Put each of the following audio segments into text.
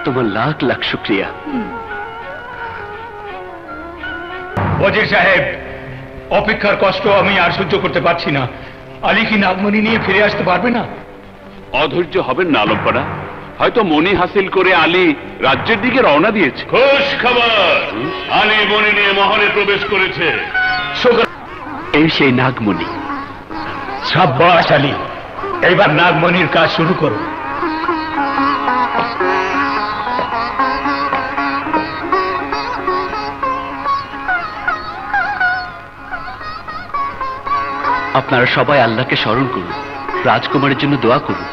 তোমার লাখ লাখ শুক্রিয়া। ওজির সাহেব, অপেক্ষার কষ্ট আমি আর সহ্য করতে পারছি না। আলী কি নাগমণি নিয়ে ফিরে আসতে পারবে না? অধৈর্য হবেন না আলমপাড়া, হয়তো মনি হাসিল করে আলী রাজ্যের দিকে রওনা দিয়েছে। খুশ খবর, আলী মনি নিয়ে মহলে প্রবেশ করেছে। এই সেই নাগমণি। সাব্বাস আলী, এইবার নাগমণির কাজ শুরু করো। আপনারা সবাই আল্লাহকে স্মরণ করুন, রাজকুমারের জন্য দোয়া করুন।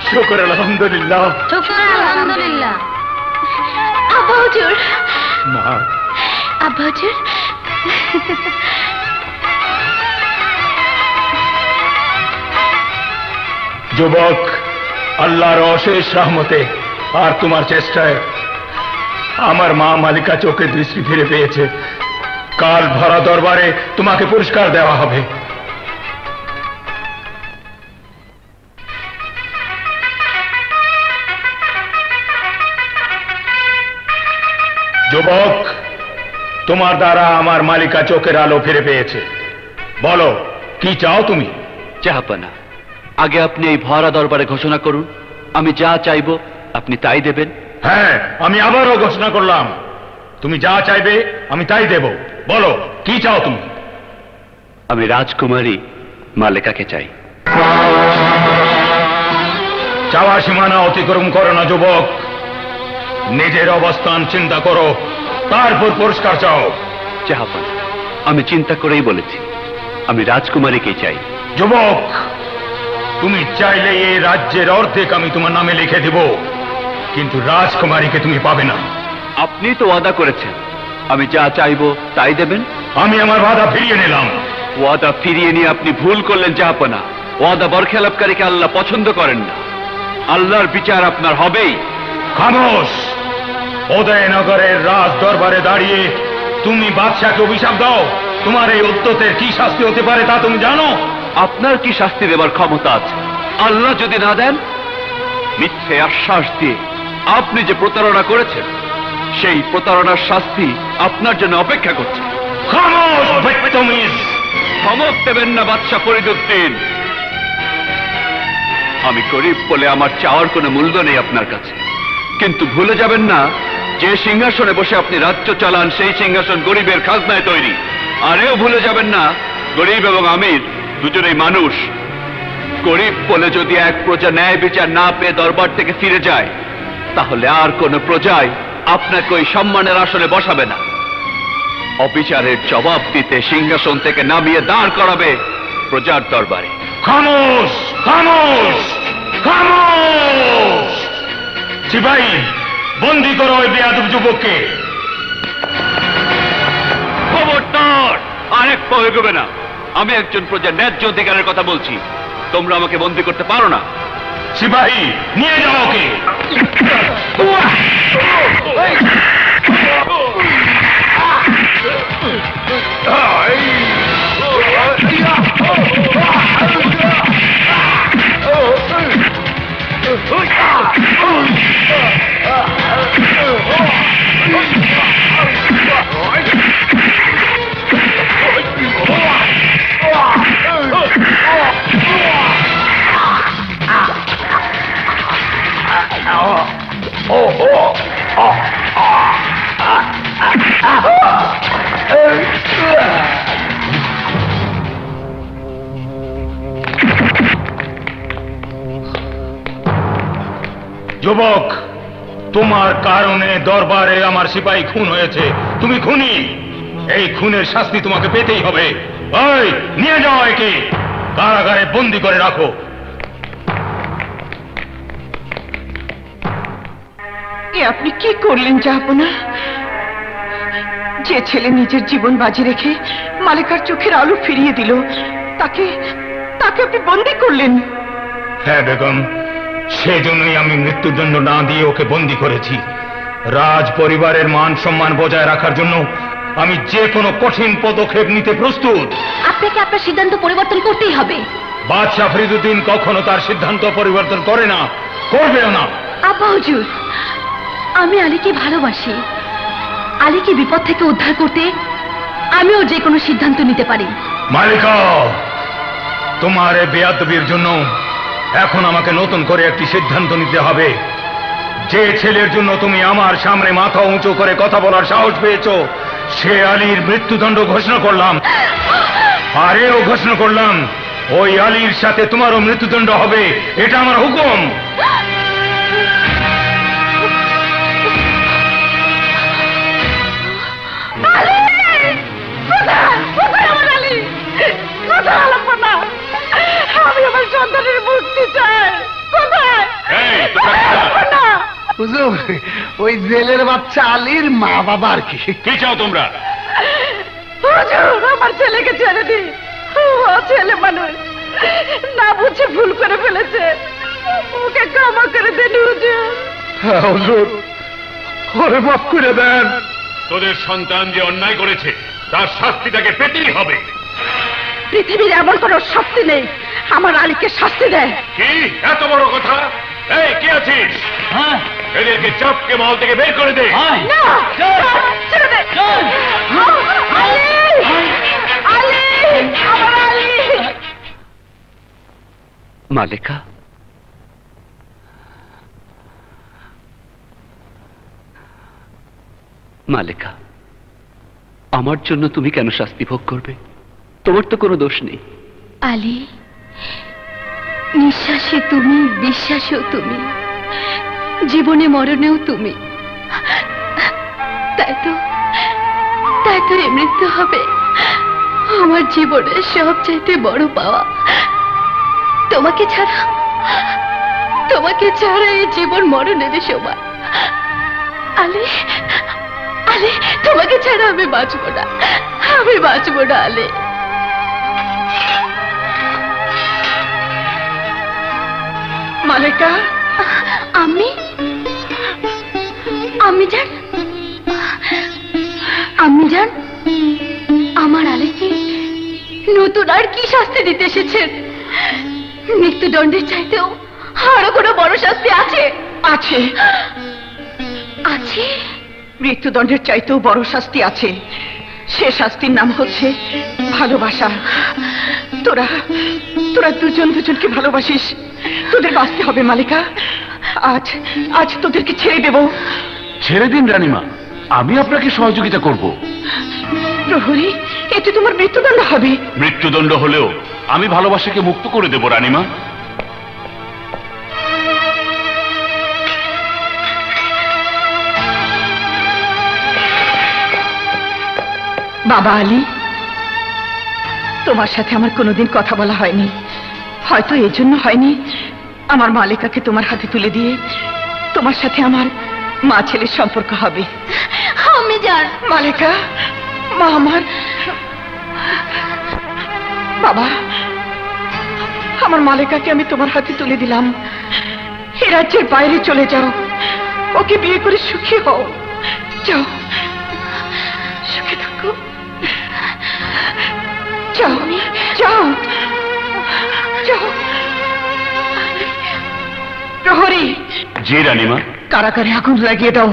শুকর আলহামদুলিল্লাহ। আলহামদুলিল্লাহ। আব্বা হুজুর। মা। আব্বা হুজুর। যুবক, আল্লাহর অশেষ রহমতে আর তোমার চেষ্টায় আমার মা মালিকা চোখে দৃষ্টি ফিরে পেয়েছে। কাল ভরা দরবারে তোমাকে পুরস্কার দেওয়া হবে। যুবক, তোমার দ্বারা আমার মালিকা চোখের আলো ফিরে পেয়েছে। বলো, কি চাও তুমি? জাহাপানা, আগে আপনি এই ভরা দরবারে ঘোষণা করুন, আমি যা চাইব আপনি তাই দেবেন। হ্যাঁ, আমি আবারও ঘোষণা করলাম, তুমি যা চাইবে আমি তাই দেব। বলো, কি চাও তুমি? আমি রাজকুমারী মালিকাকে চাই। চাওয়া সীমানা অতিক্রম করো না যুবক, নিজের অবস্থান চিন্তা করো, তারপর পুরস্কার চাও। জাহাপানা, আমি চিন্তা করেই বলেছি, আমি রাজকুমারীকে চাই। যুবক, তুমি চাইলে এই রাজ্যের অর্ধেক আমি তোমার নামে লিখে দিব, কিন্তু রাজকুমারীকে তুমি পাবে না। আপনি তো ওয়াদা করেছেন আমি যা চাইব তাই দেবেন। আমি আমার ওয়াদা ফিরিয়ে নিলাম। ওয়াদা ফিরিয়ে নিয়ে আপনি ভুল করলেন জাহাপানা। ওয়াদা বরখেলাপকারীকে আল্লাহ পছন্দ করেন না। আল্লাহর বিচার আপনার হবেই। খামোশ! উদয়নগরের রাজ দরবারে দাঁড়িয়ে তুমি বাদশাকে অভিশাপ দাও। তোমার এই উদ্যতের কি শাস্তি হতে পারে তা তুমি জানো? আপনার কি শাস্তি দেবার ক্ষমতা আছে? আল্লাহ যদি না দেন, মিথ্যে আশ্বাস দিয়ে আপনি যে প্রতারণা করেছেন, সেই প্রতারণার শাস্তি আপনার জন্য অপেক্ষা করছে। খামোশ বদতমিজ! ধমক দেবেন না বাদশা ফরিদউদ্দিন। আমি গরিব বলে আমার চাওয়ার কোনো মূল্য নেই আপনার কাছে, কিন্তু ভুলে যাবেন না যে সিংহাসনে বসে আপনি রাজ্য চালান সেই সিংহাসন গরিবের খাজনায় তৈরি। আর এও ভুলে যাবেন না গরিব এবং আমির দুজনেই মানুষ। গরিব বলে যদি এক প্রজা ন্যায় বিচার না পেয়ে দরবার থেকে ফিরে যায়, তাহলে আর কোন প্রজায় আপনাকে ওই সম্মানের আসনে বসাবে না। অবিচারের জবাব দিতে সিংহাসন থেকে নামিয়ে দাঁড় করাবে প্রজার দরবারে। খামোশ! খামোশ! খামোশ! সিপাহী, বন্দী করো ওই বেয়াদব যুবককে। খবরদার! আরেক পা এগোবে না। আমি একজন প্রজার ন্যায্য অধিকারের কথা বলছি। তোমরা আমাকে বন্দী করতে পারো না। সিপাহী, নিয়ে যাও ওকে। যুবক, তোমার কারণে দরবারে আমার সিপাহী খুন হয়েছে, তুমি খুনি। এই খুনের শাস্তি তোমাকে পেতেই হবে। ওই নিয়ে যাও, একে কারাগারে বন্দি করে রাখো। এ আপনি কি করলেন জাহাপনা? যে ছেলে নিজের জীবন বাজি রেখে মালিকার চোখের আলো ফিরিয়ে দিল, তাকে তাকে আপনি বন্দি করলেন। হ্যাঁ বেগম, সেজন্যই আমি মৃত্যুদণ্ড না দিয়ে ওকে বন্দি করেছি। রাজ পরিবারের মান সম্মান বজায় রাখার জন্য আমি যে কোনো কঠিন পদক্ষেপ নিতে প্রস্তুত। আপনাকে আপনার সিদ্ধান্ত পরিবর্তন করতেই হবে। বাদশাহ ফরিদুদ্দিন কখনো তার সিদ্ধান্ত পরিবর্তন করে না, করবেও না। আব্বা হুজুর, আমি আলীকে ভালোবাসি। আলীকে বিপদ থেকে উদ্ধার করতে আমিও যে কোনো সিদ্ধান্ত নিতে পারি। মালিকা, তোমার এই বেয়াদবির জন্য এখন আমাকে নতুন করে একটি সিদ্ধান্ত নিতে হবে। যে ছেলের জন্য তুমি আমার সামনে মাথা উঁচু করে কথা বলার সাহস পেয়েছো, সে আলীর মৃত্যুদণ্ড ঘোষণা করলাম। আর এও ঘোষণা করলাম, ওই আলীর সাথে তোমারও মৃত্যুদণ্ড হবে। এটা আমার হুকুম। আমি আমার সন্তানের মুক্তি চাই। কোথায়? হুজুর, ওই জেলের বাচ্চা আলীর মা বাবা আর কি। কি চাও তোমরা? হুজুর, আমার ছেলেকে ছেড়ে দিন। ও ছেলে মানুষ, না বুঝে ভুল করে ফেলেছে, ওকে ক্ষমা করে দেন হুজুর। হ্যাঁ হুজুর, ওরে মাফ করে দেন। তোদের সন্তান যে অন্যায় করেছে তার শাস্তি তাকে পেতেই হবে। পৃথিবীর এমন কোন শক্তি নেই আমার আলীকে শাস্তি দেয়। কি এত বড় কথা? এই কে আছিস? এদেরকে চাপকে মহল থেকে বের করে দে। না, ছেড়ে দে। আলী! আলী! আমার আলী! মালিকা, মালিকা, আমার জন্য তুমি কেন শাস্তি ভোগ করবে? তোমার তো কোনো দোষ নেই। আলী, নিঃশ্বাসে তুমি, বিশ্বাসেও তুমি, জীবনে মরণেও তুমি। তাই তো এই মৃত্যু হবে আমার জীবনের সবচাইতে বড় পাওয়া। তোমাকে ছাড়া এই জীবন মরণের সমান। আলী, আলী, তোমাকে ছাড়া আমি বাঁচব না, আমি বাঁচব না আলী। মালিকা, আমি জান আমার আলীকে নতুন আর কি শাস্তি দিতে এসেছেন? মৃত্যুদণ্ডের চাইতেও আরো কোনো বড় শাস্তি আছে? আছে আছে? মৃত্যুদণ্ডের চাইতেও বড় শাস্তি আছে। সে শাস্তির নাম হচ্ছে ভালোবাসা। তোরা দুজনকে ভালোবাসিস, তোদের বাঁচতে হবে মালিকা। আজ তোদেরকে ছেড়ে দেব। ছেড়ে দিন রানীমা, আমি আপনাকে সহযোগিতা করব। প্রহরী, এতে তোমার মৃত্যুদণ্ড হবে। মৃত্যুদণ্ড হলেও আমি ভালোবাসাকে মুক্ত করে দেব রানীমা। বাবা আলী, তোমার সাথে আমার কোনোদিন কথা বলা হয়নি। হয়তো এজন্য হয়নি, আমার মালিকাকে তোমার হাতে তুলে দিয়ে তোমার সাথে আমার মা ছেলের সম্পর্ক হবে। আমি জান মালিকা, মা আমার। বাবা, আমার মালিকাকে আমি তোমার হাতে তুলে দিলাম। এ রাজ্যের বাইরে চলে যাও, ওকে বিয়ে করে সুখী হও। যাও, সুখে থাকো। যাও, যাও, যাও। প্রহরী, জি রানীমা। কারাগারে আগুন লাগিয়ে দাও।